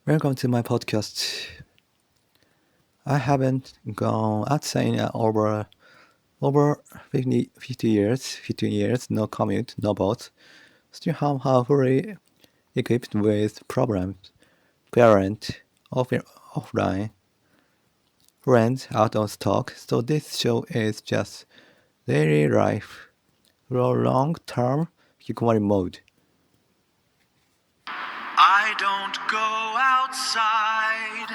Welcome to my podcast. I haven't gone outside in over 50 years, 15 years, no commute, no boat. Still somehow fully equipped with problems. Parent, offline, friends out of stock. So this show is just daily life. For long-term hikikomori mode. I don't go outside.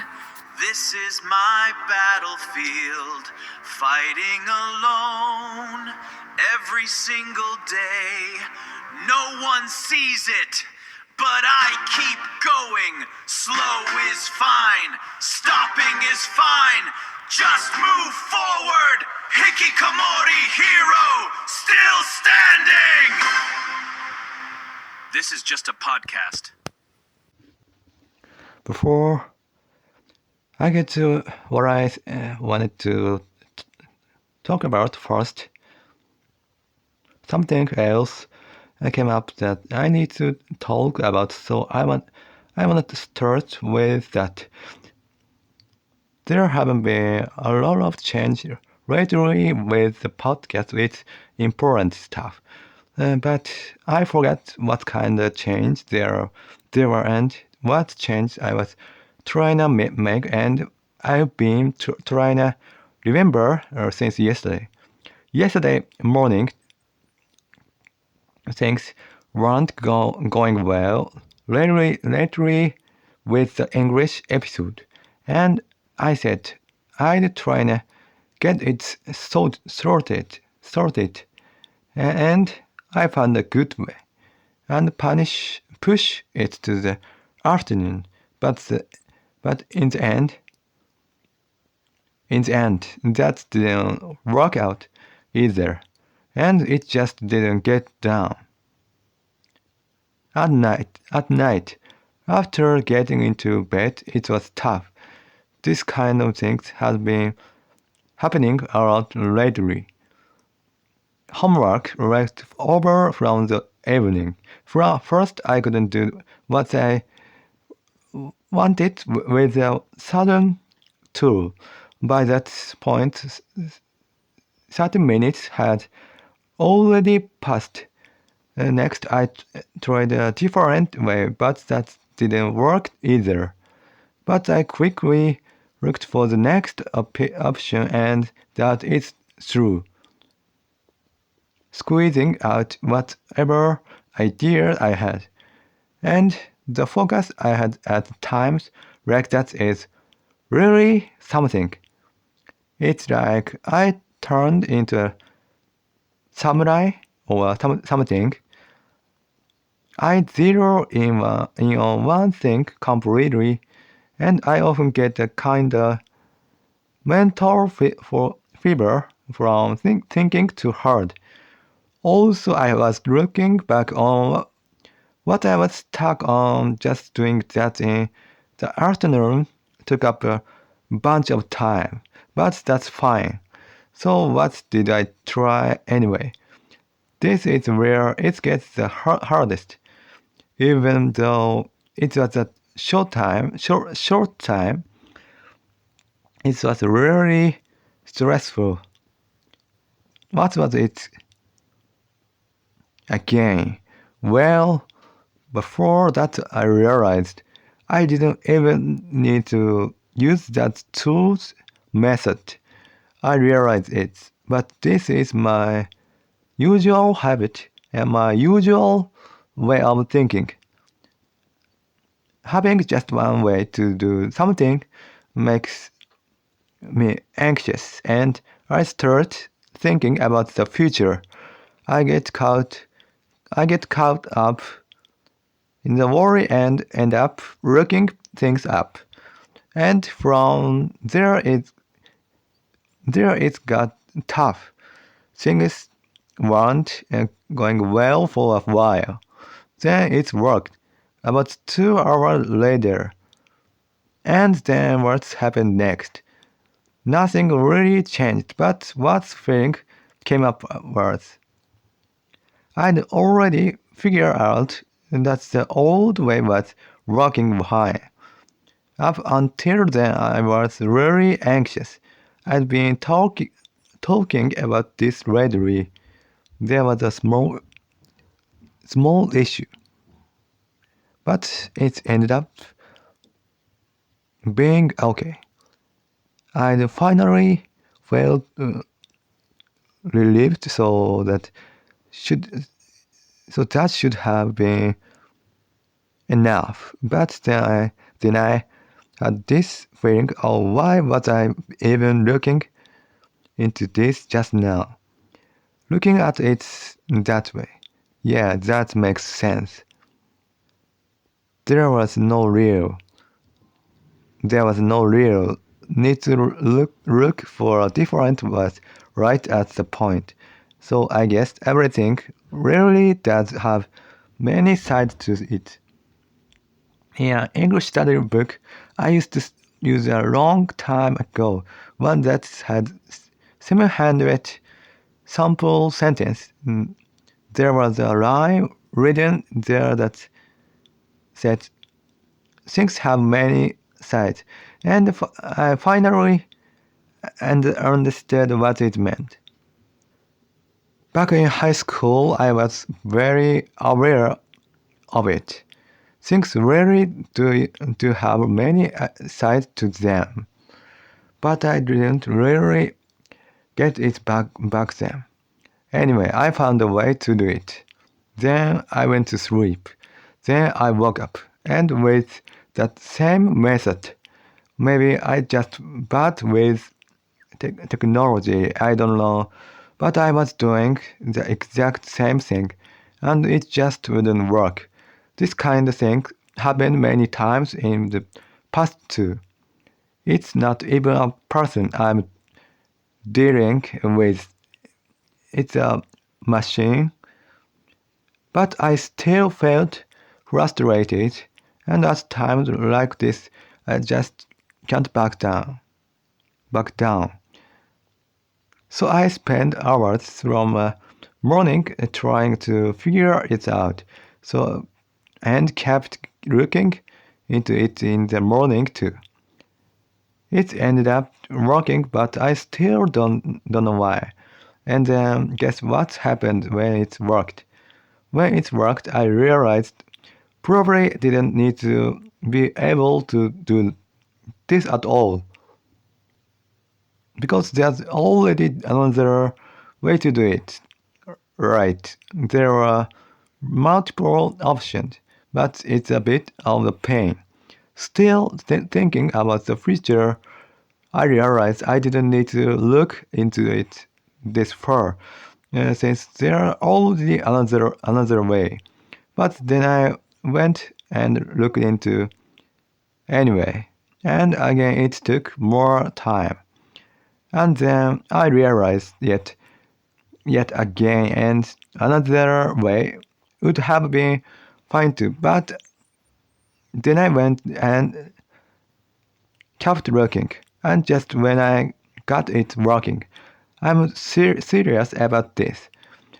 This is my battlefield. Fighting alone every single day. No one sees it, but I keep going. Slow is fine. Stopping is fine. Just move forward. Hikikomori hero, still standing. This is just a podcast. Before I get to what I wanted to talk about first, something else came up that I need to talk about. So I wanted to start with that. There haven't been a lot of change lately with the podcast with important stuff. But I forgot what kind of change there were and what change I was trying to make, and I've been trying to remember since yesterday. Yesterday morning, things weren't going well lately with the English episode, and I said I'd try to get it sorted, and I found a good way, and push it to the afternoon, but in the end, that didn't work out either, and it just didn't get done. At night, after getting into bed, it was tough. This kind of things has been happening a lot lately. Homework left over from the evening. First, I couldn't do what I wanted with a sudden tool. By that point, 30 minutes had already passed. Next, I tried a different way, but that didn't work either. But I quickly looked for the next option, and that is true. Squeezing out whatever idea I had. And the focus I had at times like that is really something. It's like I turned into a samurai or something. I zero in on one thing completely, and I often get a kind of mental fever from thinking too hard. Also, I was looking back on what I was stuck on. Just doing that in the afternoon took up a bunch of time, but that's fine. So what did I try anyway? This is where it gets the hardest. Even though it was a short time, it was really stressful. What was it again? Well, before that I realized I didn't even need to use that tools method. I realized it, but this is my usual habit and my usual way of thinking. Having just one way to do something makes me anxious, and I start thinking about the future. I get caught up in the worry and end up looking things up. And from there it got tough. Things weren't going well for a while. Then it worked. About 2 hours later. And then what happened next? Nothing really changed, but what feeling came up was I'd already figured out that the old way was working fine. Up until then, I was really anxious. I'd been talking about this lately. There was a small issue, but it ended up being okay. I finally felt relieved, should that should have been enough. But then I had this feeling, oh, why was I even looking into this just now? Looking at it that way, yeah, that makes sense. There was no real need to look for a different was right at the point. So I guess everything really does have many sides to it. In an English study book I used to use a long time ago, one that had 700 sample sentence. There was a line written there that said things have many sides, and I finally understood what it meant. Back in high school, I was very aware of it. Things really do have many sides to them, but I didn't really get it back then. Anyway, I found a way to do it. Then I went to sleep. Then I woke up, and with that same method, maybe I just bad with technology, I don't know, but I was doing the exact same thing, and it just wouldn't work. This kind of thing happened many times in the past too. It's not even a person I'm dealing with, it's a machine. But I still felt frustrated, and at times like this, I just can't back down. So I spent hours from morning trying to figure it out. And kept looking into it in the morning too. It ended up working, but I still don't know why. And then guess what happened when it worked? When it worked, I realized probably didn't need to be able to do this at all, because there's already another way to do it. Right, there are multiple options, but it's a bit of a pain. Still thinking about the future, I realized I didn't need to look into it this far, since there are already another way. But then I went and looked into anyway, and again it took more time. And then I realized yet again, and another way would have been fine too. But then I went and kept looking, and just when I got it working, I'm serious about this.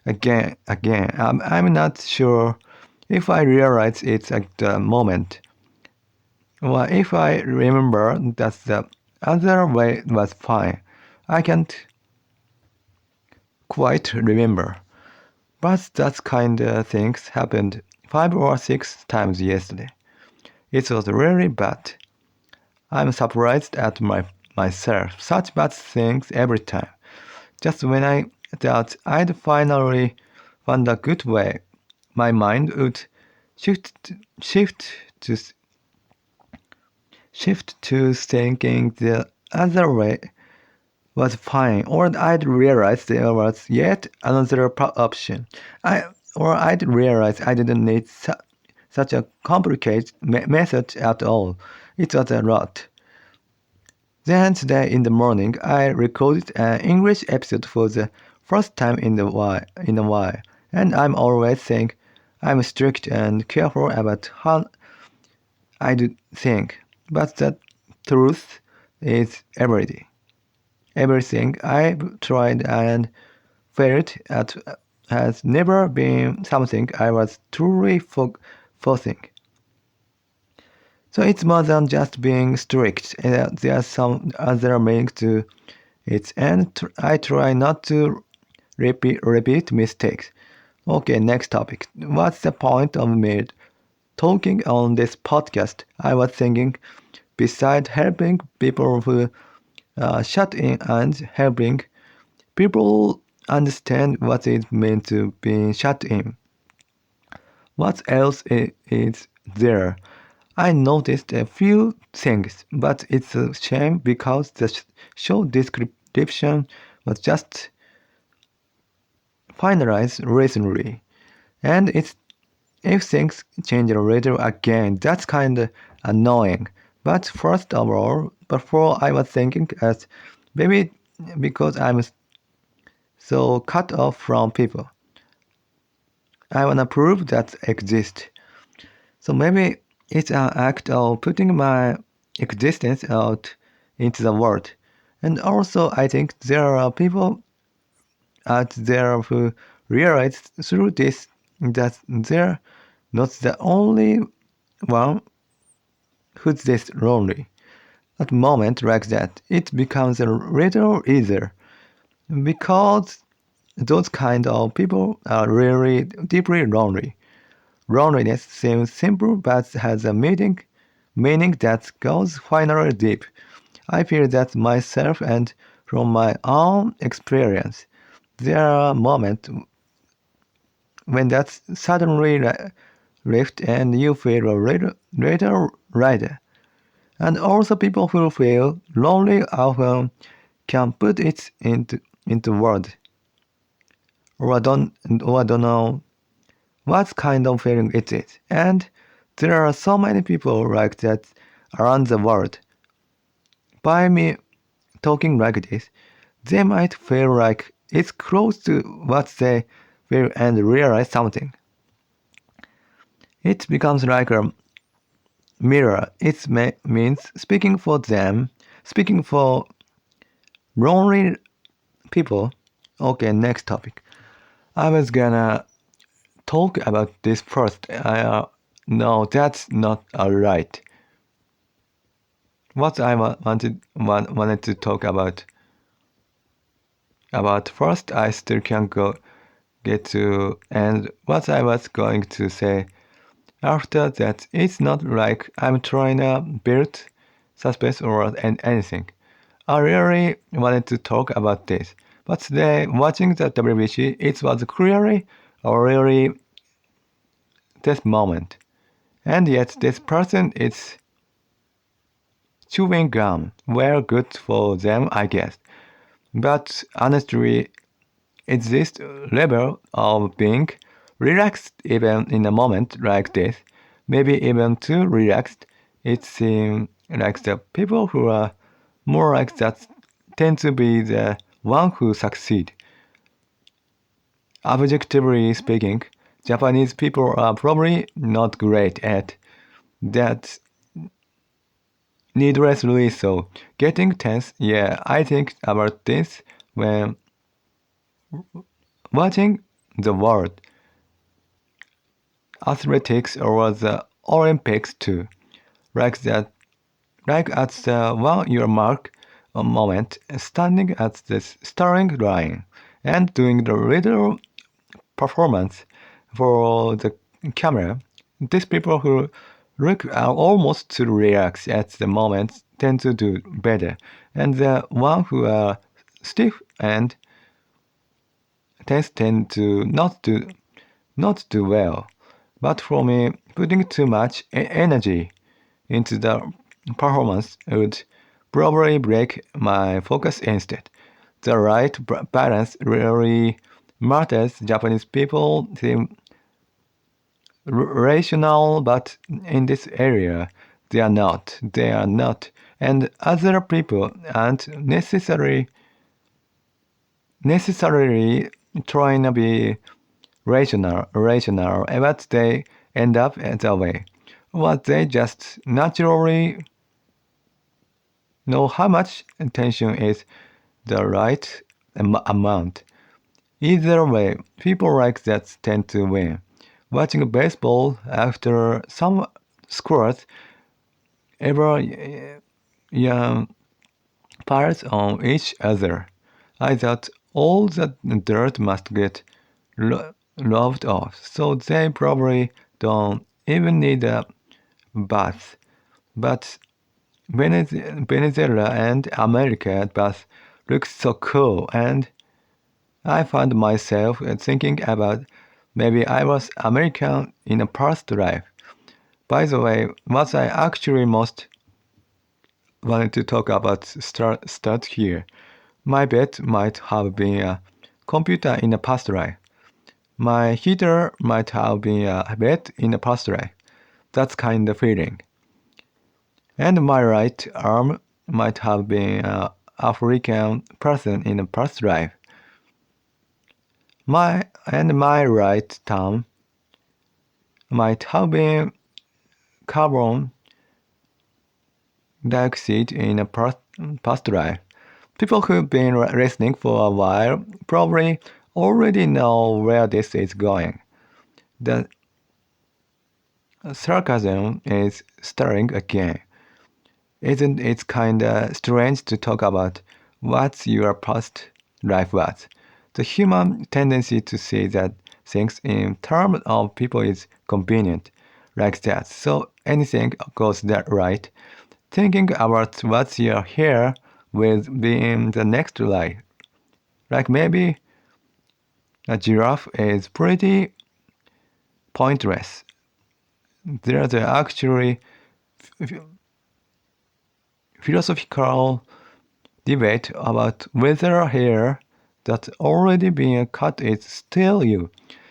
Again, I'm not sure if I realized it at the moment, or if I remember that the other way was fine. I can't quite remember. But that kind of things happened 5 or 6 times yesterday. It was really bad. I'm surprised at myself. Such bad things every time. Just when I thought I'd finally found a good way, my mind would shift to thinking the other way was fine, or I'd realize there was yet another option. I'd realize I didn't need such a complicated method at all. It was a lot. Then today in the morning, I recorded an English episode for the first time in a while, and I'm always saying I'm strict and careful about how I do things, but the truth is everything I've tried and failed at has never been something I was truly forcing. So it's more than just being strict. There's some other meaning to it, and I try not to repeat mistakes. Okay, next topic. What's the point of me talking on this podcast? I was thinking, besides helping people who shut in and helping people understand what it means to be shut in. What else is there? I noticed a few things, but it's a shame because the show description was just finalized recently. And if things change later again, that's kinda annoying. But first of all, before I was thinking as maybe because I'm so cut off from people, I wanna prove that exist. So maybe it's an act of putting my existence out into the world. And also, I think there are people out there who realize through this that they're not the only one who's this lonely. At a moment like that, it becomes a little easier because those kind of people are really deeply lonely. Loneliness seems simple but has a meaning that goes finally deep. I feel that myself and from my own experience. There are moments when that's suddenly lift and you feel a little lighter. And also people who feel lonely often can put it into words. Or I don't know what kind of feeling it is. And there are so many people like that around the world. By me talking like this, they might feel like it's close to what they feel and realize something. It becomes like a mirror. It means speaking for them, speaking for lonely people. Okay, next topic. I was gonna talk about this first. No, that's not alright. What I wanted to talk about first, I still can't get to, and what I was going to say after that, it's not like I'm trying to build suspense or anything. I really wanted to talk about this, but today watching the WBC, it was clearly a really this moment, and yet this person is chewing gum. Well, good for them, I guess. But honestly, it's this level of being relaxed even in a moment like this, maybe even too relaxed. It seems like the people who are more like that tend to be the one who succeed. Objectively speaking, Japanese people are probably not great at that, needlessly so. Getting tense, yeah, I think about this when watching the world athletics or the Olympics too. Like that, like at the 1 year mark moment, standing at the starting line and doing the little performance for the camera. These people who look almost to relax at the moment tend to do better, and the one who are stiff and tense tend to not do well. But for me, putting too much energy into the performance would probably break my focus instead. The right balance really matters. Japanese people seem rational, but in this area, they are not. They are not. And other people aren't necessarily trying to be rational, but they end up that way. Or they just naturally know how much attention is the right amount. Either way, people like that tend to win. Watching baseball after some scores ever young piles on each other. I thought all the dirt must get rubbed off, so they probably don't even need a bath. But Venezuela and America bath looks so cool, and I found myself thinking about maybe I was American in a past life. By the way, what I actually most wanted to talk about start here. My bed might have been a computer in a past life. My heater might have been a bed in a past life. That's kind of feeling. And my right arm might have been an African person in a past life. My right thumb might have been carbon dioxide in a past life. People who've been listening for a while probably already know where this is going. The sarcasm is starting again. Isn't it kinda strange to talk about what your past life was? The human tendency to see that things in terms of people is convenient, like that. So anything goes that right. Thinking about what's your here will be in the next life. Like maybe a giraffe is pretty pointless. There's actually philosophical debate about whether hair that's already been cut is still you.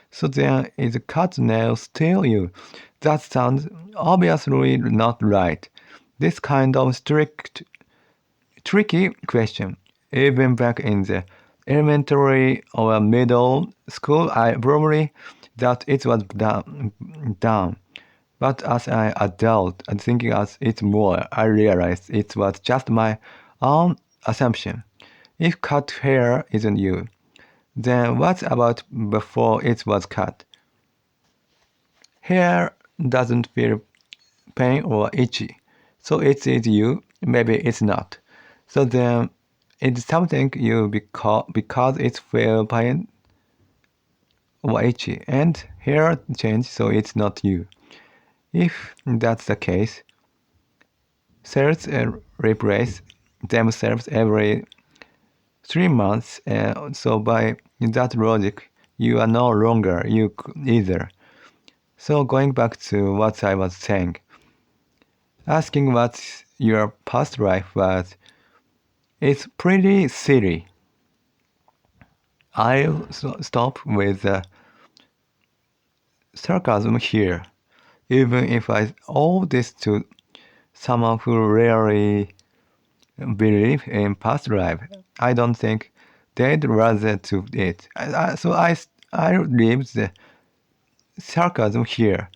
So then is a cut nail still you? That sounds obviously not right. This kind of tricky question. Even back in the elementary or middle school, I probably thought it was dumb. But as an adult and thinking as it more, I realized it was just my own assumption. If cut hair isn't you, then what about before it was cut? Hair doesn't feel pain or itchy. So it is you, maybe it's not. So then it's something you because it feels pain or itchy. And hair change, so it's not you. If that's the case, cells replace themselves every 3 months. So by that logic, you are no longer you either. So going back to what I was saying, asking what your past life was is pretty silly. I'll stop with the sarcasm here, even if I owe this to someone who rarely believe in past life. I don't think they'd rather do it. So I leave the sarcasm here.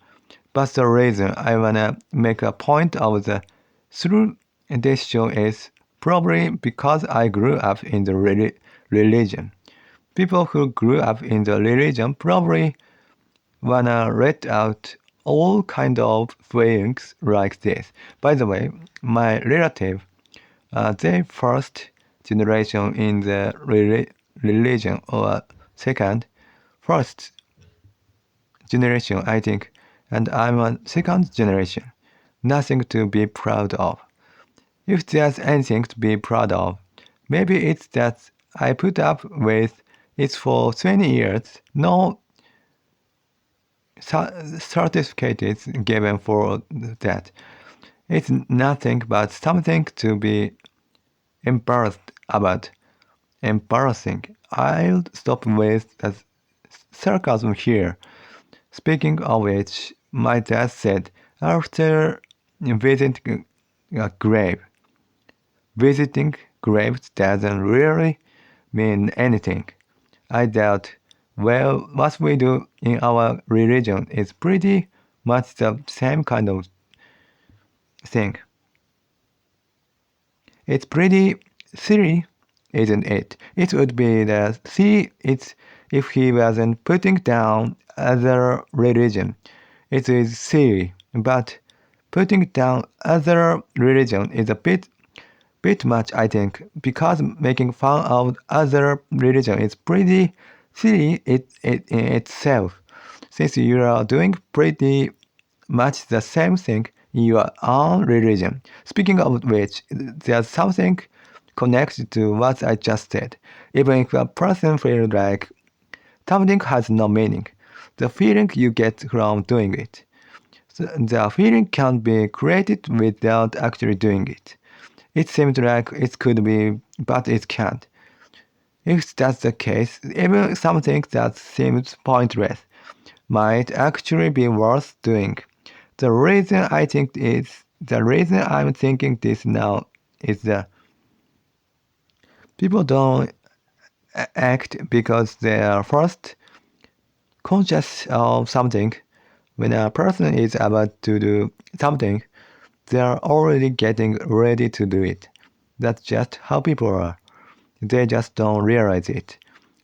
But the reason I wanna make a point of the through this show is probably because I grew up in the religion. People who grew up in the religion probably wanna let out all kind of feelings like this. By the way, my relative, they first generation in the religion or first generation, I think, and I'm a second generation. Nothing to be proud of. If there's anything to be proud of, maybe it's that I put up with it for 20 years. No certificates given for that. It's nothing but something to be embarrassed about. Embarrassing. I'll stop with the sarcasm here. Speaking of which, my dad said after visiting a grave, visiting graves doesn't really mean anything. I doubt, well, what we do in our religion is pretty much the same kind of thing. It's pretty silly, isn't it? It would be the silly if he wasn't putting down other religion. It is silly, but Putting down other religion is a bit much, I think, because making fun of other religion is pretty silly in itself, since you are doing pretty much the same thing in your own religion. Speaking of which, there's something connected to what I just said. Even if a person feels like something has no meaning, the feeling you get from doing it. The feeling can be created without actually doing it. It seems like it could be, but it can't. If that's the case, even something that seems pointless might actually be worth doing. The reason I'm thinking this now is that people don't act because they are first conscious of something. When a person is about to do something, they are already getting ready to do it. That's just how people are. They just don't realize it.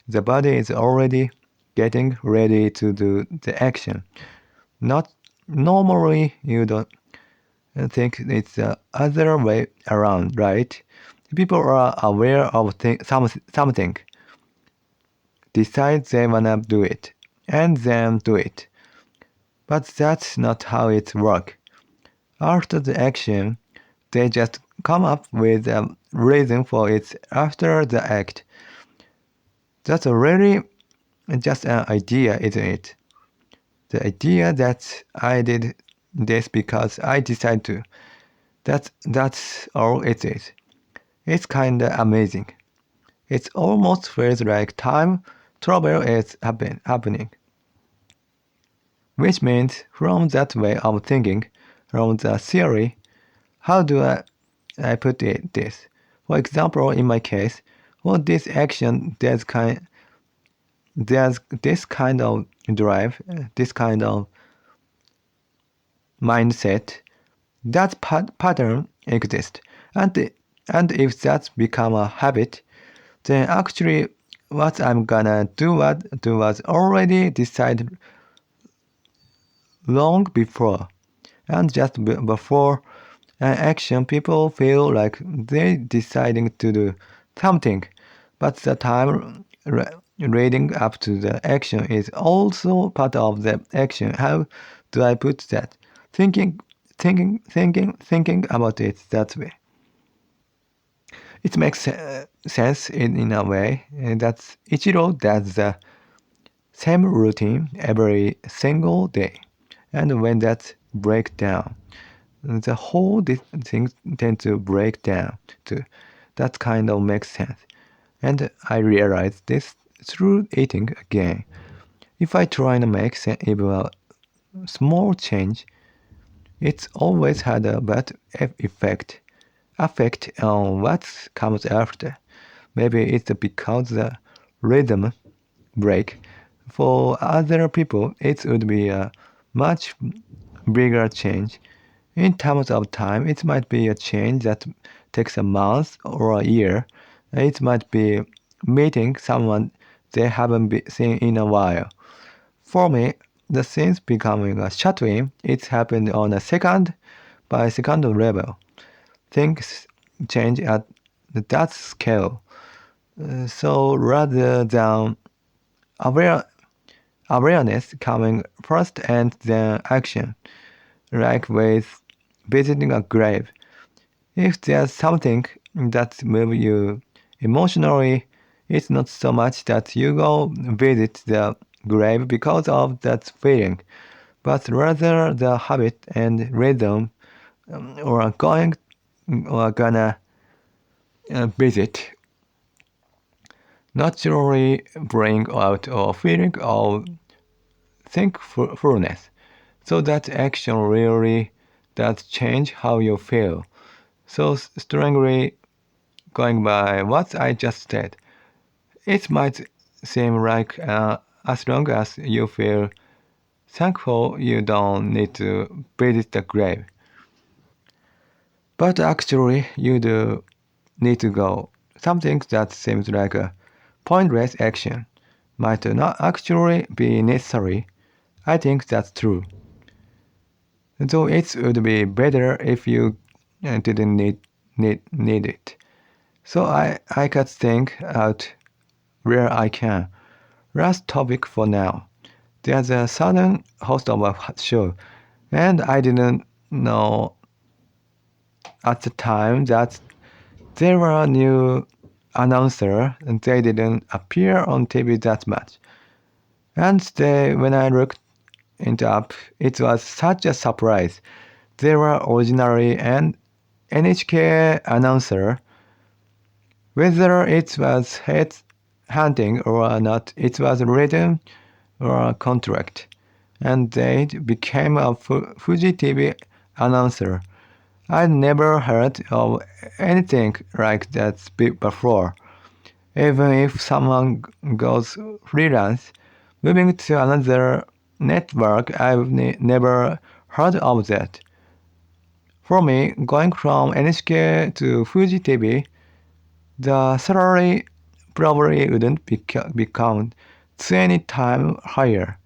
The body is already getting ready to do the action. Not normally you don't think it's the other way around, right? People are aware of something, decide they wanna do it, and then do it. But that's not how it works. After the action, they just come up with a reason for it after the act. That's really just an idea, isn't it? The idea that I did this because I decided to. That's all it is. It's kinda amazing. It almost feels like time travel is happening. Which means, from that way of thinking, from the theory, how do I put this? For example, in my case, for this action, there's this kind of drive, this kind of mindset, that pattern exists. And if that's become a habit, then actually what I'm gonna do was already decided long before. And just before an action, people feel like they're deciding to do something, but the time leading up to the action is also part of the action. How do I put that? Thinking about it that way. It makes sense in a way that Ichiro does the same routine every single day. And when that breaks down, the whole thing tends to break down too. That kind of makes sense. And I realized this through eating again. If I try to make even a small change, it's always had a bad effect on what comes after. Maybe it's because the rhythm break. For other people, it would be a much bigger change. In terms of time, it might be a change that takes a month or a year. It might be meeting someone they haven't seen in a while. For me, the things becoming a shattering, it happened on a second by second level. Things change at that scale. So rather than awareness coming first and then action, like with visiting a grave. If there's something that moves you emotionally, it's not so much that you go visit the grave because of that feeling, but rather the habit and rhythm or going or gonna visit naturally bring out a feeling of thankfulness. So that action really does change how you feel. So strongly going by what I just said, it might seem like as long as you feel thankful, you don't need to visit the grave. But actually, you do need to go. Something that seems like a pointless action might not actually be necessary. I think that's true. Though it would be better if you didn't need it. So I cut things out where I can. Last topic for now. There's a sudden host of a show, and I didn't know at the time that there were a new announcer and they didn't appear on TV that much. And when I looked it up, it was such a surprise. There were originally an NHK announcer. Whether it was head hunting or not, it was written or a contract. And they became a Fuji TV announcer. I'd never heard of anything like that before. Even if someone goes freelance, moving to another network, I've never heard of that. For me, going from NHK to Fuji TV, the salary probably wouldn't become 20 times higher,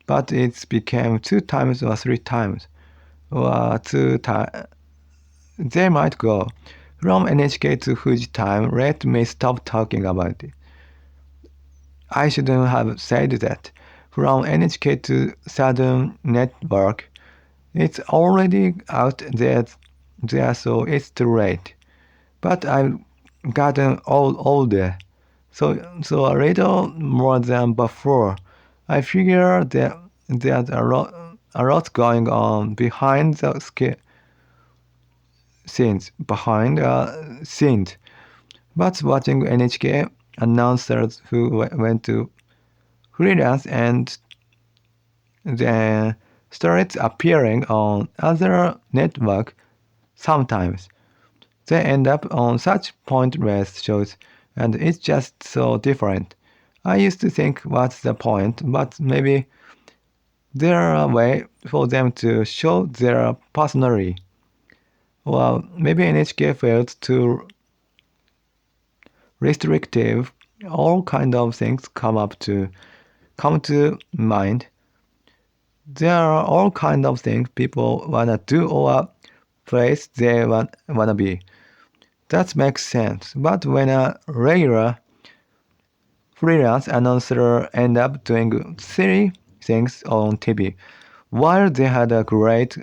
but it became 2 times or 3 times, or 2 times. They might go from NHK to Fuji time. Let me stop talking about it. I shouldn't have said that. From NHK to Southern Network, it's already out there, so it's too late. But I've gotten older, so a little more than before. I figure that there's a lot going on behind the scenes. But watching NHK announcers who went to freelance and then started appearing on other networks sometimes. They end up on such pointless shows, and it's just so different. I used to think, what's the point? But maybe there's a way for them to show their personality. Or maybe NHK felt too restrictive. All kind of things come to mind. There are all kind of things people wanna do or place they wanna be. That makes sense. But when a regular freelance announcer end up doing silly things on TV, while they had a great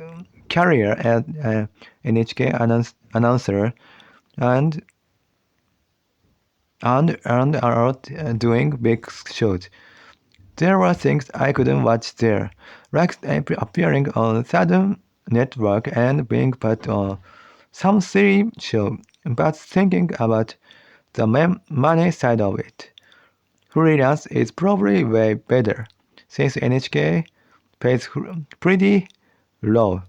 career as an NHK announcer and are doing big shows, there were things I couldn't watch there, like appearing on Southern Network and being put on some silly show. But thinking about the money side of it, freelance is probably way better, since NHK pays pretty low.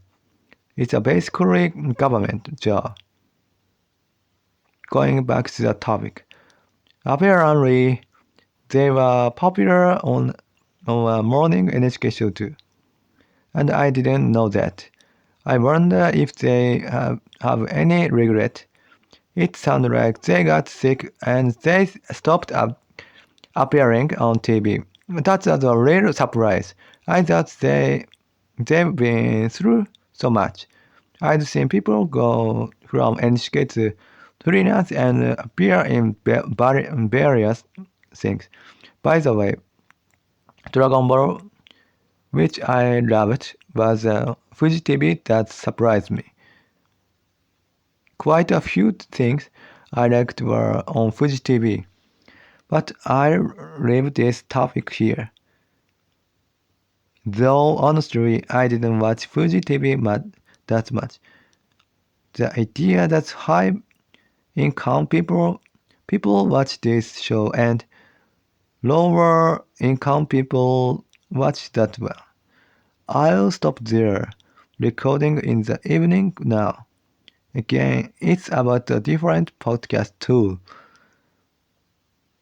It's a basically government job. Going back to the topic, apparently they were popular on a morning NHK show too, and I didn't know that. I wonder if they have any regret. It sounded like they got sick and they stopped appearing on TV. That's a real surprise. I thought they've been through so much. I'd seen people go from NHK to freelance and appear in various things. By the way, Dragon Ball, which I loved, was a Fuji TV that surprised me. Quite a few things I liked were on Fuji TV, but I'll leave this topic here. Though honestly, I didn't watch Fuji TV that much. The idea that high income people watch this show and lower income people watch that well. I'll stop there. Recording in the evening now. Again, it's about a different podcast tool.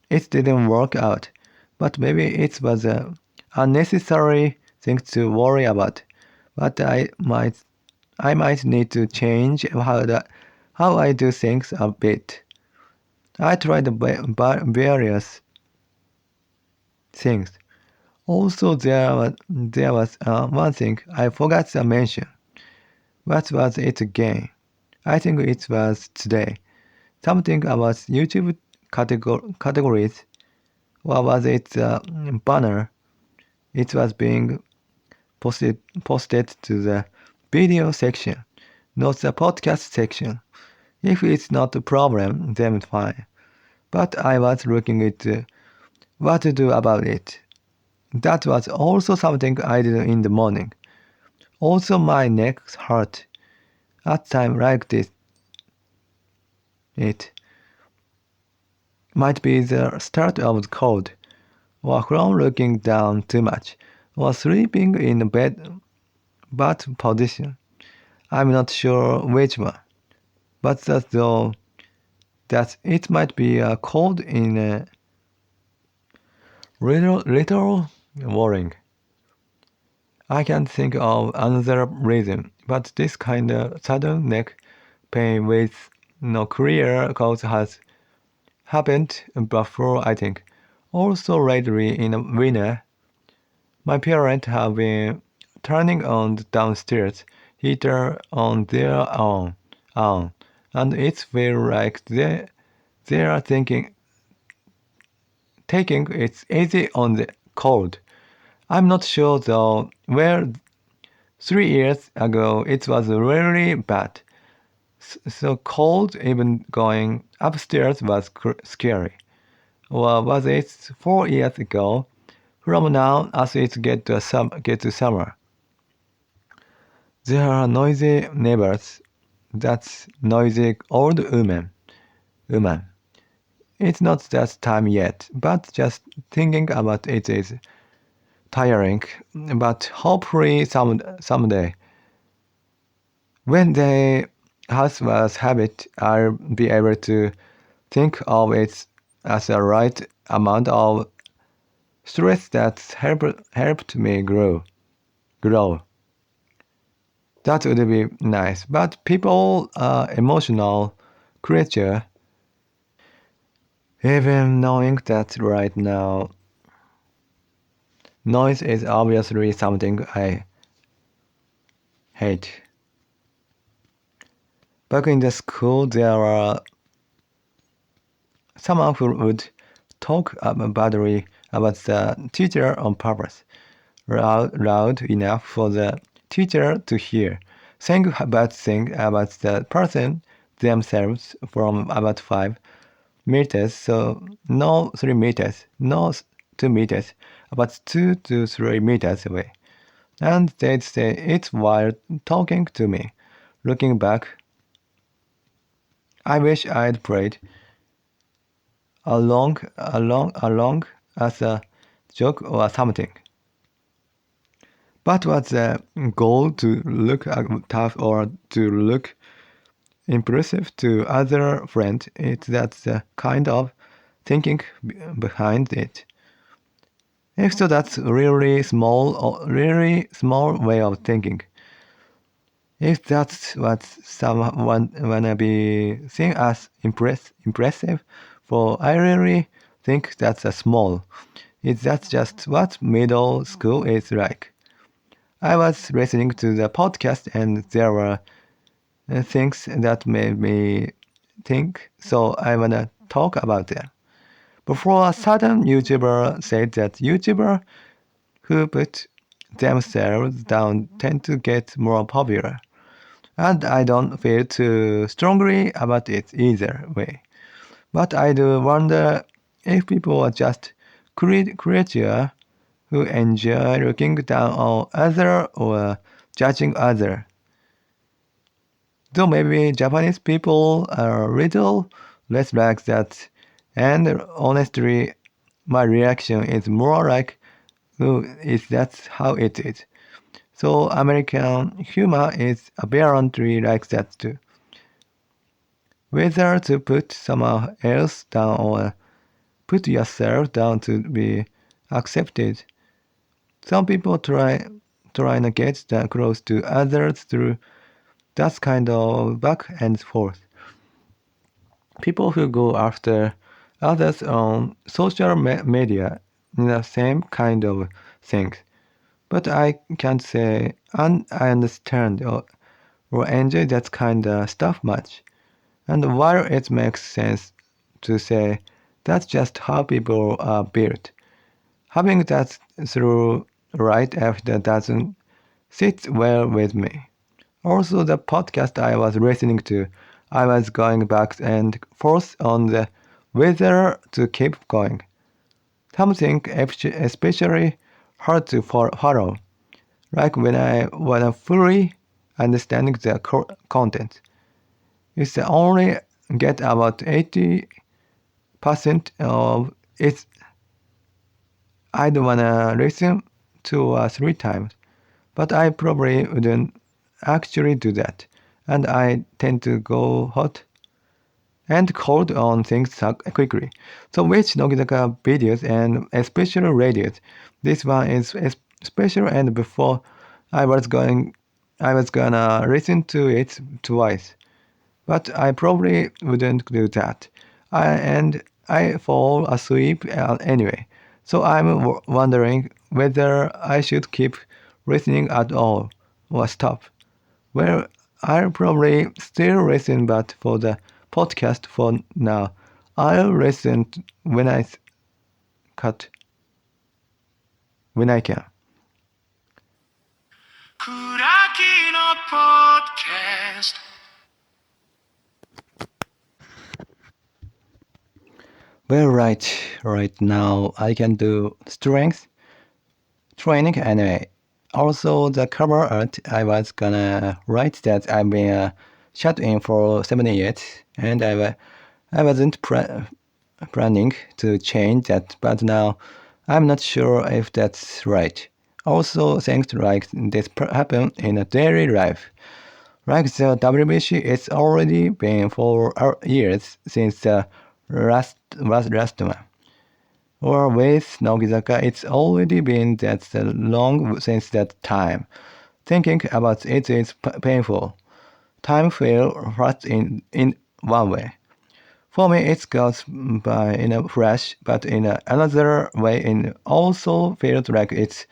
It didn't work out, but maybe it was a unnecessary thing to worry about. But I might need to change how I do things a bit. I tried various things. Also, there was one thing I forgot to mention. What was it again? I think it was today. Something about YouTube categories. Or was it the banner? It was being posted to the video section, not the podcast section. If it's not a problem, then fine. But I was looking at what to do about it. That was also something I did in the morning. Also, my neck hurt at time like this. It might be the start of the cold, or from looking down too much, or sleeping in a bad position. I'm not sure which one, but that's though that it might be a cold in a little worrying. I can't think of another reason, but this kind of sudden neck pain with no clear cause has happened before, I think. Also lately in winter, my parents have been turning on the downstairs heater on their own, and it feels like they are taking it easy on the cold. I'm not sure though where 3 years ago it was really bad. So cold even going upstairs was scary. Or was it 4 years ago? From now as it get to summer. There are noisy neighbors. That's noisy old woman. It's not that time yet, but just thinking about it is tiring. But hopefully someday, when the house was habit, I'll be able to think of it as a right amount of stress that helped me grow. That would be nice. But people are emotional creature. Even knowing that right now, noise is obviously something I hate. Back in the school, there were someone who would talk badly about the teacher on purpose, loud enough for the teacher to hear, saying bad things about the person themselves from about 5 meters, so no 3 meters, no 2 meters, about 2 to 3 meters away. And they'd say it while talking to me. Looking back, I wish I'd prayed along as a joke or something. But was the goal to look tough or to look impressive to other friends? That's the kind of thinking behind it. If so, that's really small way of thinking. If that's what someone wanna be seen as impressive, for I really think that's a small. Is that just what middle school is like? I was listening to the podcast and there were things that made me think, so I wanna talk about them. Before a certain YouTuber said that YouTuber who put themselves down tend to get more popular. And I don't feel too strongly about it either way. But I do wonder if people are just creatures who enjoy looking down on other or judging other. Though maybe Japanese people are a little less like that, and honestly, my reaction is more like, "Oh, is that how it is?" So American humor is apparently like that too. Whether to put someone else down or put yourself down to be accepted. Some people try to get close to others through that kind of back and forth. People who go after others on social media in the same kind of things. But I can't say, and I understand or enjoy that kind of stuff much. And while it makes sense to say that's just how people are built, having that through right after doesn't sit well with me. Also, the podcast I was listening to, I was going back and forth on the whether to keep going. Something especially hard to follow, like when I wanna fully understanding the content. It's only get about 80% of it. I'd wanna listen 2 or 3 times, but I probably wouldn't actually do that, and I tend to go hot and cold on things quickly. So which Nogizaka videos and especially radios. This one is special, and before I was gonna listen to it twice, but I probably wouldn't do that. I fall asleep anyway. So I'm wondering whether I should keep listening at all or stop. Well, I'll probably still listen, but for the podcast for now, I'll listen when I cut when I can. Kurakino Podcast. Well, right now I can do strength training anyway. Also, the cover art I was gonna write that I've been shut in for 7 years, and I wasn't planning to change that, but now I'm not sure if that's right. Also, things like this happen in a daily life. Like the WBC, it's already been 4 years since the last one. Or with Nogizaka, it's already been that long since that time. Thinking about it is painful. Time feels fast in one way. For me, it goes by in a flash, but in another way, it also feels like it's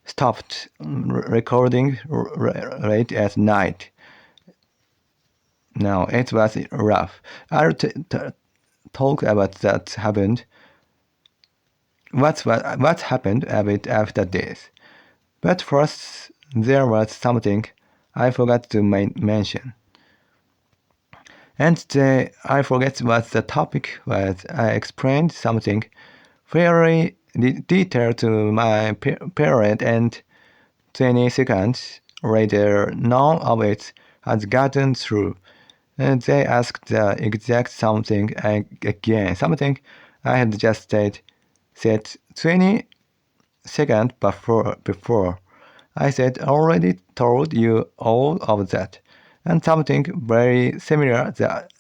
stopped recording late at night. No, it was rough. I'll talk about that happened. What happened a bit after this. But first, there was something I forgot to mention. And I forget what the topic was. I explained something very detailed to my parent, and 20 seconds later, none of it had gotten through. And they asked the exact something again, something I had just said 20 seconds before. I said already told you all of that, and something very similar that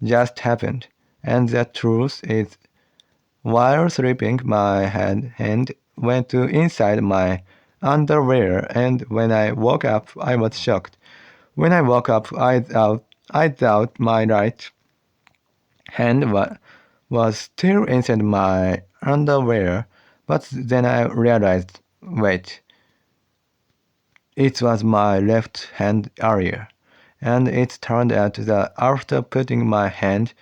just happened. And the truth is, while sleeping, my hand went to inside my underwear, and when I woke up, I was shocked. When I woke up, I thought my right hand was still inside my underwear, but then I realized, wait, it was my left hand area. And it turned out that after putting my hand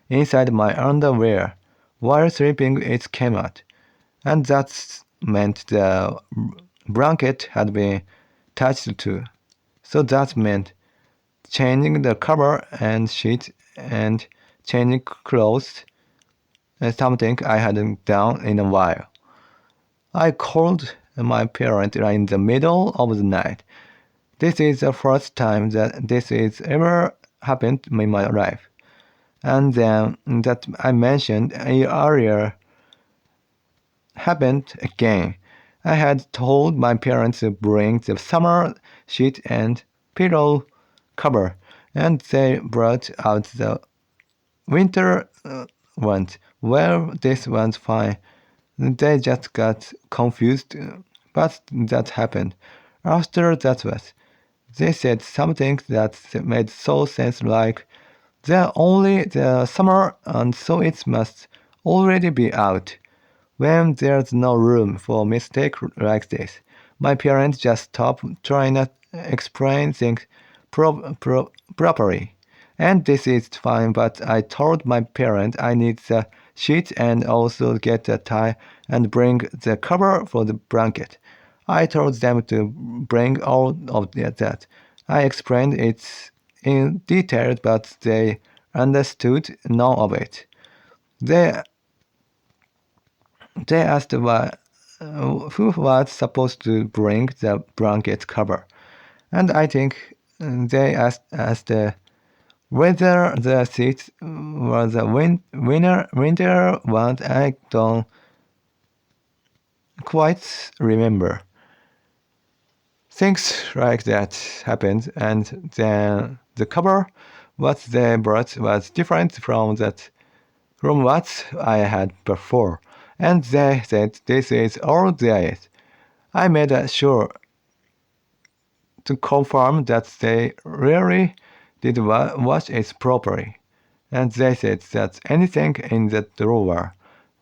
inside my underwear while sleeping, it came out. And that meant the blanket had been touched too. So that meant changing the cover and sheet and changing clothes, something I hadn't done in a while. I called my parents in the middle of the night. This is the first time that this is ever happened in my life. And then that I mentioned earlier happened again. I had told my parents to bring the summer sheet and pillow cover, and they brought out the winter ones. Well, this one's fine. They just got confused, but that happened. After that was, they said something that made so sense, like they're only the summer and so it must already be out. When there's no room for mistake like this, my parents just stop trying to explain things properly. And this is fine, but I told my parents I need the sheet and also get a tie and bring the cover for the blanket. I told them to bring all of that. I explained it in detail, but they understood none of it. They they asked who was supposed to bring the blanket cover, and I think they asked whether the seat was a winter one. I don't quite remember. Things like that happened, and then the cover what they brought was different from what I had before, and they said this is all there is. I made sure to confirm that they really did wash it properly, and they said that anything in the drawer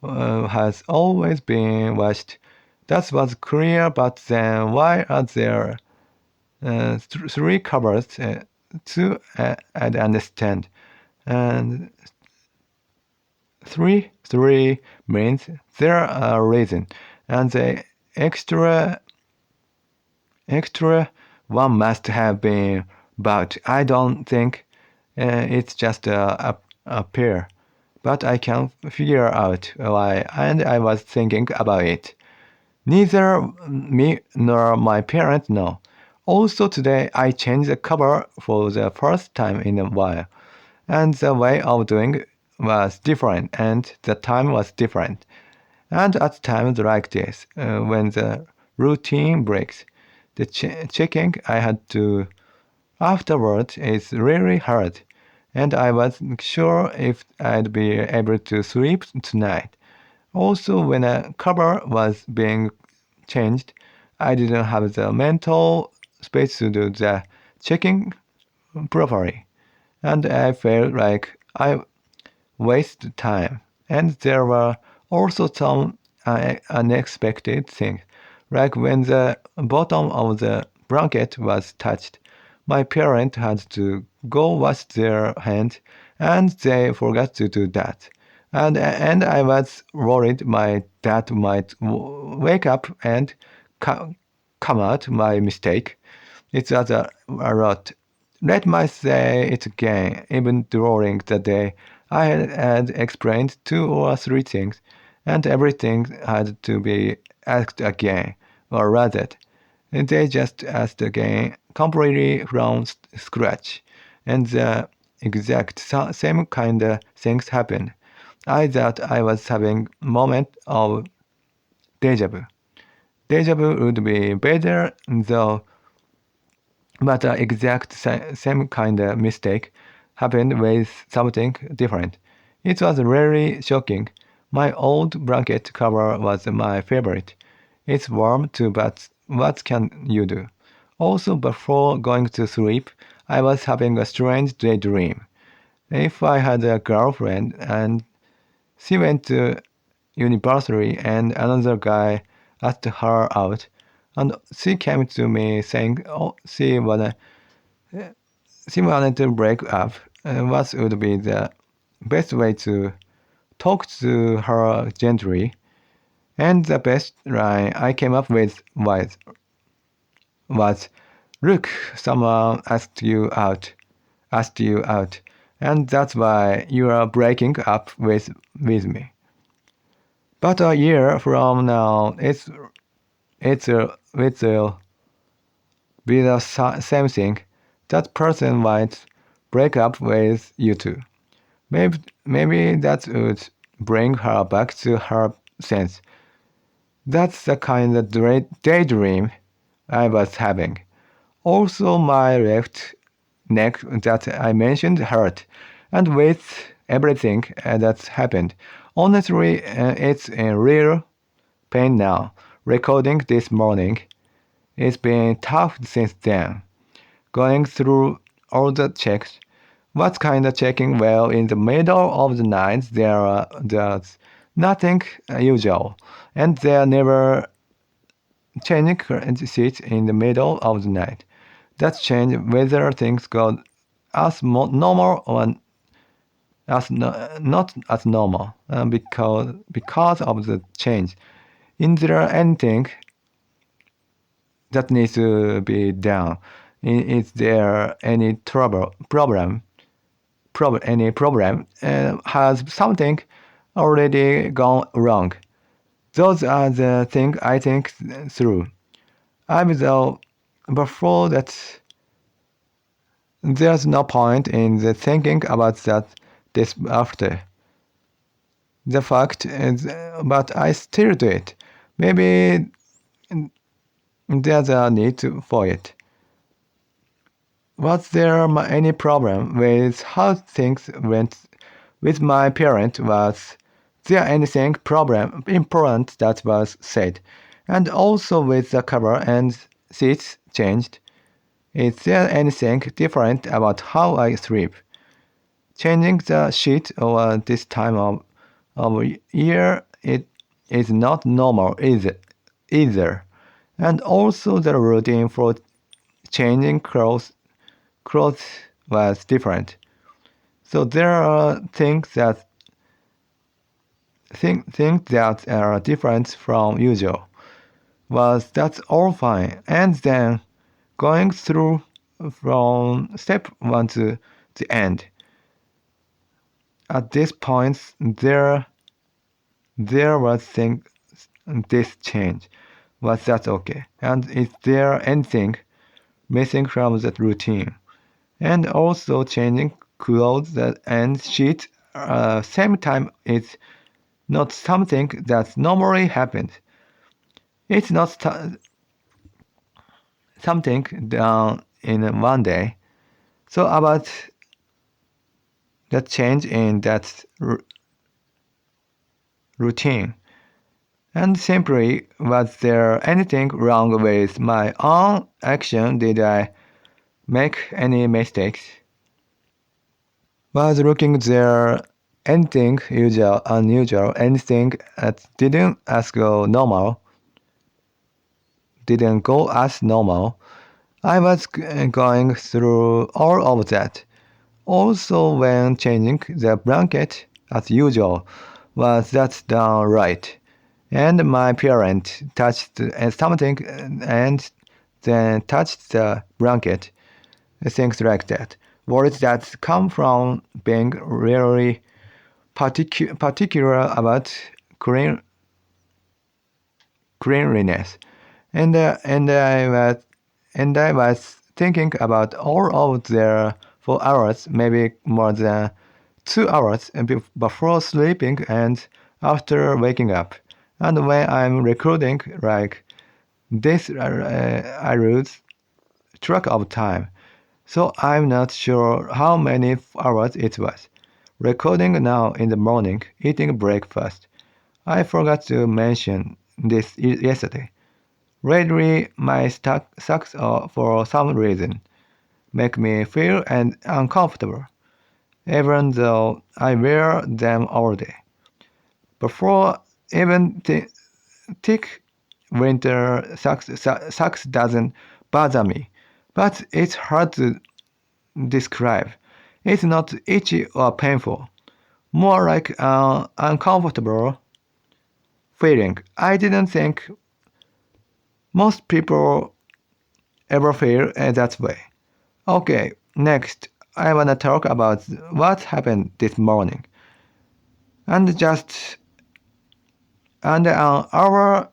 has always been washed. That was clear, but then why are there three covers? Two, I understand. And three means there are reason, and the extra one must have been bought. I don't think it's just a pair, but I can figure out why, and I was thinking about it. Neither me nor my parents know. Also today I changed the cover for the first time in a while, and the way of doing was different, and the time was different. And at times like this, when the routine breaks, the checking I had to afterwards is really hard, and I wasn't sure if I'd be able to sleep tonight. Also, when a cover was being changed, I didn't have the mental space to do the checking properly, and I felt like I wasted time. And there were also some unexpected things, like when the bottom of the blanket was touched. My parents had to go wash their hands, and they forgot to do that. And I was worried my dad might wake up and come out my mistake. It was a lot. Let me say it again. Even during the day, I had explained two or three things, and everything had to be asked again, or rather, they just asked again completely from scratch, and the exact same kind of things happened. I thought I was having a moment of deja vu. Deja vu would be better, though, but the exact same kind of mistake happened with something different. It was really shocking. My old blanket cover was my favorite. It's warm too, but what can you do? Also, before going to sleep, I was having a strange daydream. If I had a girlfriend and she went to university and another guy asked her out, and she came to me saying she wanted to break up, what would be the best way to talk to her gently? And the best line I came up with was, "Look, someone asked you out, and that's why you are breaking up with me." But a year from now, it will be the same thing. That person might break up with you too. Maybe that would bring her back to her sense. That's the kind of daydream I was having. Also, my left neck that I mentioned hurt, and with everything that's happened, honestly, it's in real pain now. Recording this morning, it's been tough since then. Going through all the checks. What kind of checking? Well, in the middle of the night, there's nothing usual, and there never changing current seats in the middle of the night. That change whether things go as normal or as not as normal because of the change. Is there anything that needs to be done? Is there any any problem? Has something already gone wrong? Those are the things I think through. I'm though before that there's no point in the thinking about that this after. The fact is, but I still do it. Maybe there's a need for it. Was there any problem with how things went with my parent? Was there anything important that was said? And also with the cover and seats changed? Is there anything different about how I sleep? Changing the sheet over this time of year it is not normal either. And also the routine for changing clothes was different. So there are things that are different from usual. Was that's all fine. And then going through from step one to the end. At this point there was this change. Was that okay? And is there anything missing from that routine? And also changing clothes and sheets same time is not something that normally happens. It's not something done in one day. So about the change in that routine. And simply, was there anything wrong with my own action? Did I make any mistakes? Was looking there anything unusual, anything that didn't didn't go as normal? I was going through all of that. Also, when changing the blanket as usual, was that done right? And my parent touched something and then touched the blanket. Things like that. Words that come from being really particular about cleanliness. And I was thinking about all of there for hours, maybe more than 2 hours before sleeping and after waking up. And when I'm recording like this, I lose track of time. So I'm not sure how many hours it was. Recording now in the morning, eating breakfast. I forgot to mention this yesterday. Lately, my socks for some reason make me feel uncomfortable, even though I wear them all day. Before, even thick winter socks doesn't bother me, but it's hard to describe. It's not itchy or painful, more like an uncomfortable feeling. I didn't think most people ever feel that way. Okay, next, I wanna talk about what happened this morning. And under an hour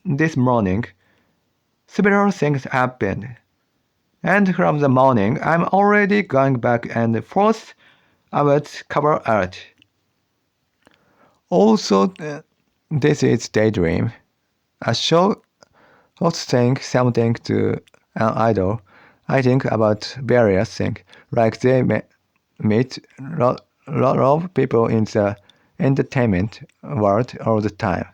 this morning, several things happened. And from the morning, I'm already going back and forth about cover art. Also, this is Daydream, a show hosting something to an idol. I think about various things, like they meet a lot of people in the entertainment world all the time.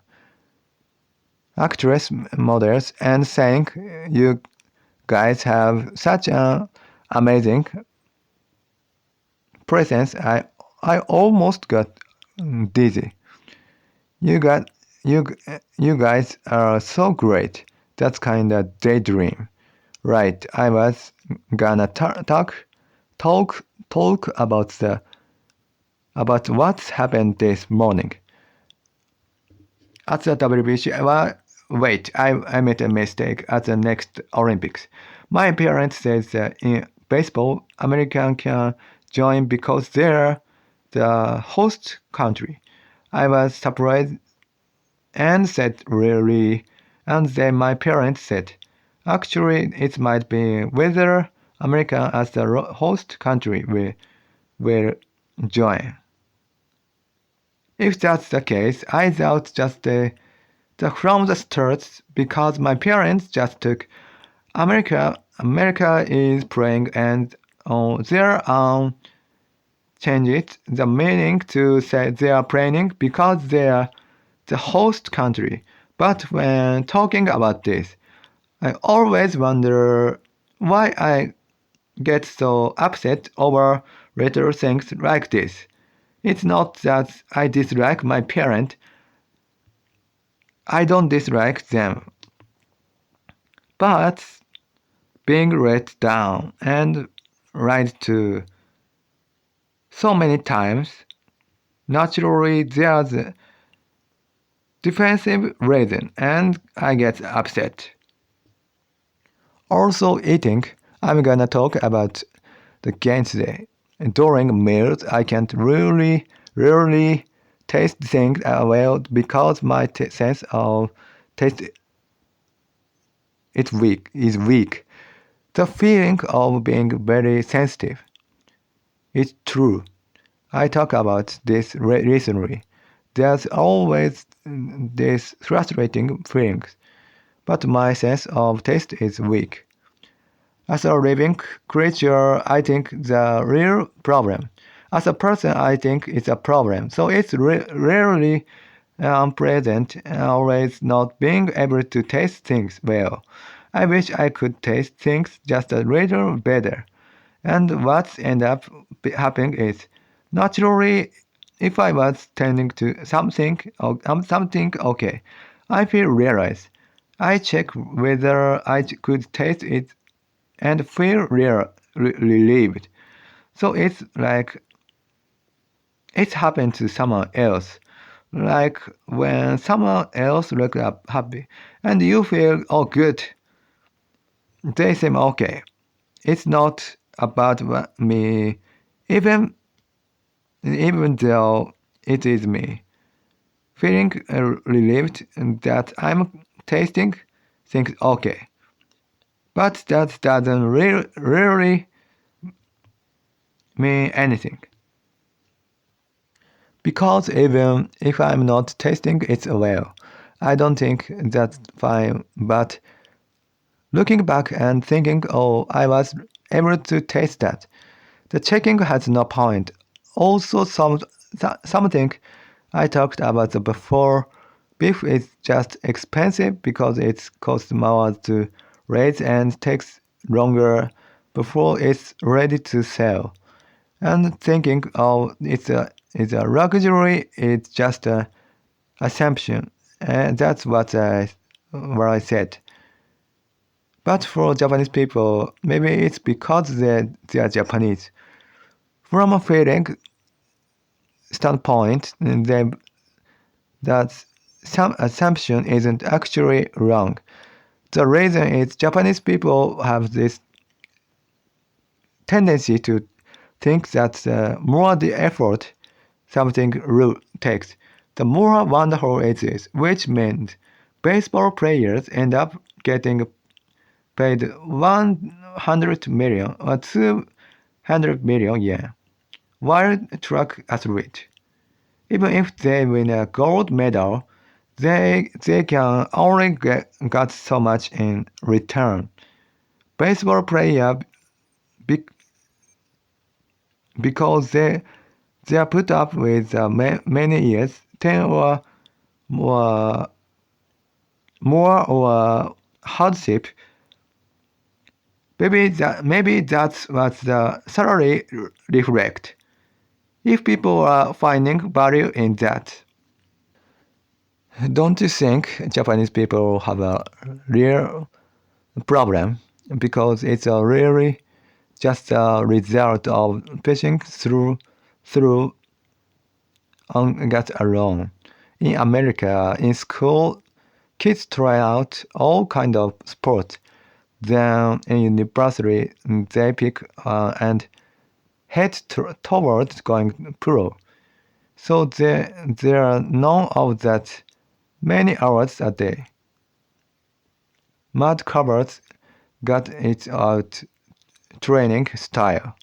Actress, models, and saying you guys have such an amazing presence. I almost got dizzy. You got you guys are so great. That's kinda daydream. Right, I was gonna talk about what's happened this morning. At the WBC, wait, I made a mistake at the next Olympics. My parents said that in baseball, America can join because they're the host country. I was surprised and said, really? And then my parents said, actually, it might be whether America as the host country will join. If that's the case, I thought just from the start, because my parents just took America is playing and on their own changed the meaning to say they are playing because they are the host country. But when talking about this, I always wonder why I get so upset over little things like this. It's not that I dislike my parent. I don't dislike them. But being let down and lied to so many times, naturally there's a defensive reason and I get upset. Also eating, I'm gonna talk about the gains today. During meals, I can't really taste things well because my sense of taste is weak. The feeling of being very sensitive is true. I talk about this recently. There's always this frustrating feeling, but my sense of taste is weak. As a living creature, I think the real problem. As a person, I think it's a problem. So it's rarely unpleasant, always not being able to taste things well. I wish I could taste things just a little better. And what's end up happening is, naturally, if I was tending to something okay, I feel realize. I check whether I could taste it and feel relieved. So it's like it's happened to someone else. Like when someone else looks up happy and you feel oh good, they seem okay. It's not about me, even though it is me. Feeling relieved that I'm tasting things okay. But that doesn't really mean anything. Because even if I'm not tasting it well, I don't think that's fine. But looking back and thinking, oh, I was able to taste that. The checking has no point. Also, something I talked about before. Beef is just expensive because it costs more to raise and takes longer before it's ready to sell. And thinking, oh, it's a luxury. It's just a assumption, and that's what I said. But for Japanese people, maybe it's because they are Japanese. From a feeling standpoint, that some assumption isn't actually wrong. The reason is Japanese people have this tendency to think that the more the effort something takes, the more wonderful it is, which means baseball players end up getting paid 100 million or 200 million yen, while track athletes, even if they win a gold medal, they can only get so much in return. Baseball player because they are put up with many years, 10 or more or hardship. Maybe that's what the salary reflect. If people are finding value in that, don't you think Japanese people have a real problem? because it's really just a result of pushing through on gut alone. In America, in school, kids try out all kind of sports. Then in university, they pick and head towards going pro. So there are none of that many hours a day. Mud covers got it out training style,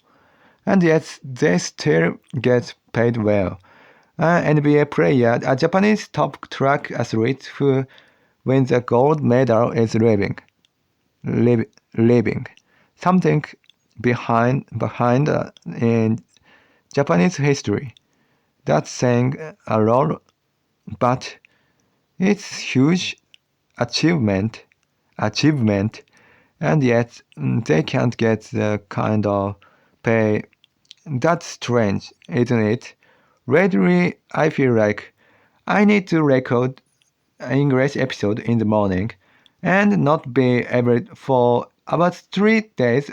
and yet they still get paid well. An NBA player, a Japanese top track athlete who wins a gold medal is living something behind in Japanese history. That's saying a lot, but it's huge achievement, and yet they can't get the kind of pay. That's strange, isn't it? Lately, I feel like I need to record an English episode in the morning and not be able for about 3 days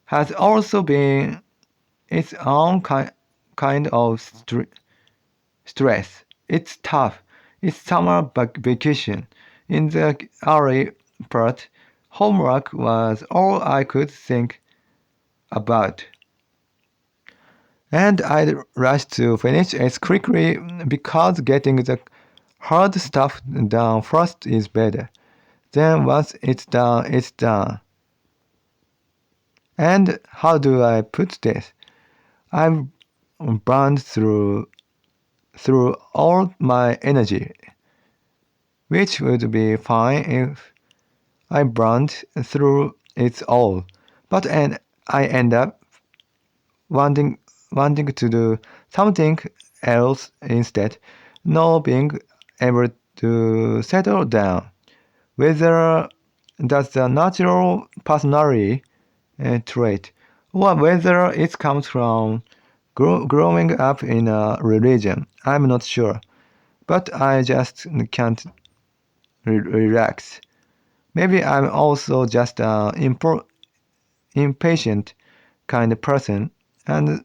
has also been its own kind of stress. It's tough. It's summer vacation. In the early part, homework was all I could think about. And I'd rush to finish it quickly because getting the hard stuff done first is better. Then once it's done, it's done. And how do I put this? I've burned through all my energy, which would be fine if I burned through it all. But I end up wanting to do something else instead, not being able to settle down. Whether that's a natural personality trait, or whether it comes from growing up in a religion, I'm not sure. But I just can't relax. Maybe I'm also just an impatient kind of person, and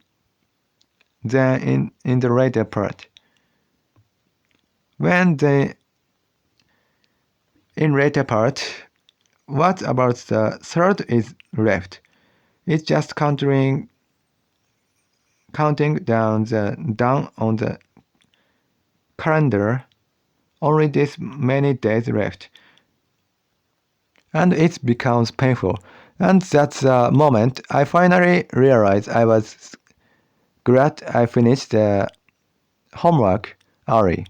then in the later part, when the in later part, what about the third is left? It's just counting down on the calendar. Only this many days left, and it becomes painful. And that's the moment I finally realized I was glad I finished the homework early.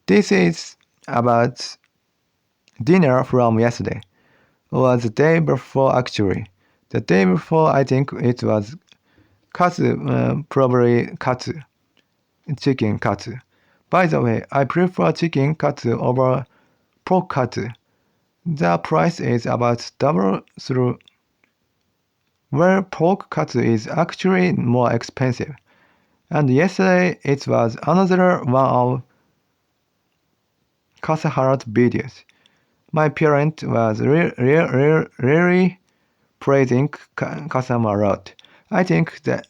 This is about dinner from yesterday, or the day before actually. The day before, I think it was katsu, probably katsu, chicken katsu. By the way, I prefer chicken katsu over pork katsu. The price is about double through where pork katsu is actually more expensive. And yesterday it was another one of Kasahara's videos. My parent was really praising Kasama a lot. I think that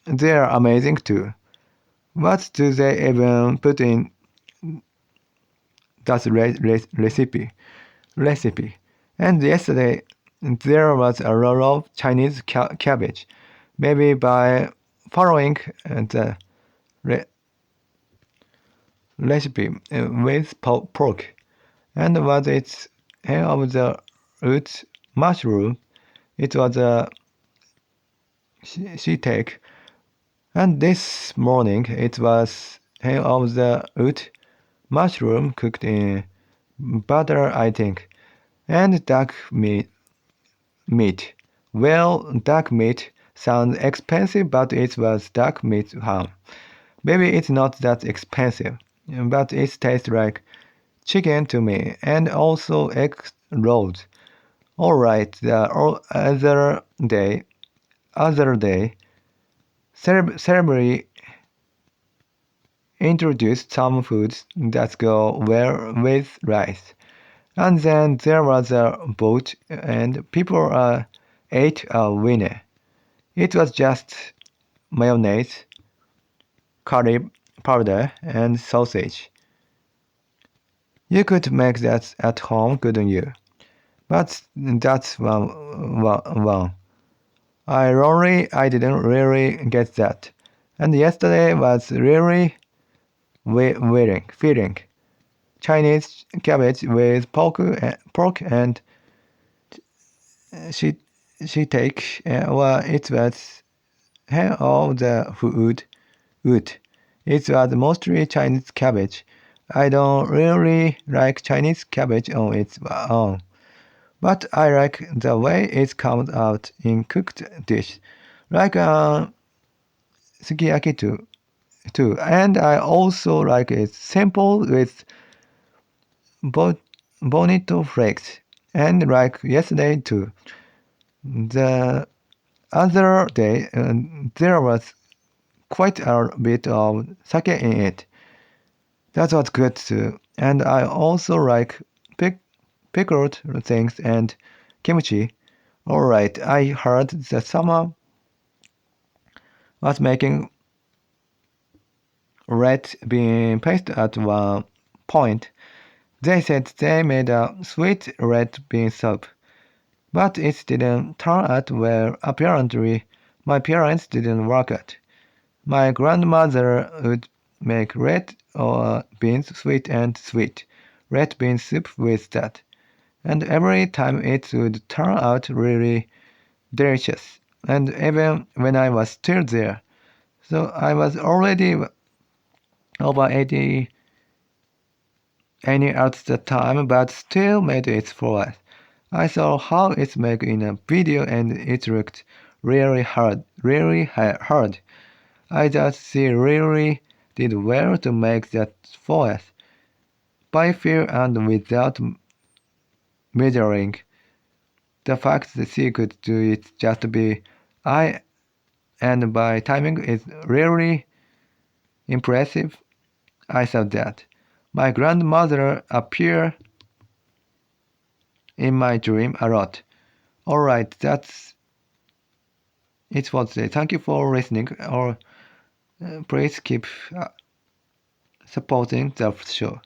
they are amazing too. What do they even put in that recipe? And yesterday there was a lot of Chinese cabbage. Maybe by following the recipe with pork. And was it hair of the root mushroom? It was a shiitake. And this morning it was hair of the root mushroom cooked in butter, I think, and duck meat. Well, duck meat sounds expensive, but it was duck meat ham. Maybe it's not that expensive, but it tastes like chicken to me, and also egg rolls. Alright, the other day, celebrity introduced some foods that go well with rice. And then there was a vote, and people ate a winner. It was just mayonnaise, curry powder, and sausage. You could make that at home, couldn't you? But that's one. I didn't really get that. And yesterday was really feeling. Chinese cabbage with pork and she take well it was all the food. It was mostly Chinese cabbage. I don't really like Chinese cabbage on its own, but I like the way it comes out in cooked dish, like sukiyaki too. And I also like it simple with bo- bonito flakes, and like yesterday too. The other day, there was quite a bit of sake in it. That was good too. And I also like pickled things and kimchi. Alright, I heard the summer was making red bean paste at one point. They said they made a sweet red bean soup, but it didn't turn out well. Apparently, my parents didn't work it. My grandmother would make red or beans sweet and sweet, red bean soup with that, and every time it would turn out really delicious. And even when I was still there, so I was already over 80 any at the time, but still made it for us. I saw how it's made in a video and it looked really hard. I just she really did well to make that for us, by feel and without measuring. The fact that she could do it just by eye and by timing is really impressive. I thought that. My grandmother appeared in my dream a lot. Alright, that's it for today. Thank you for listening. Or please keep supporting the show.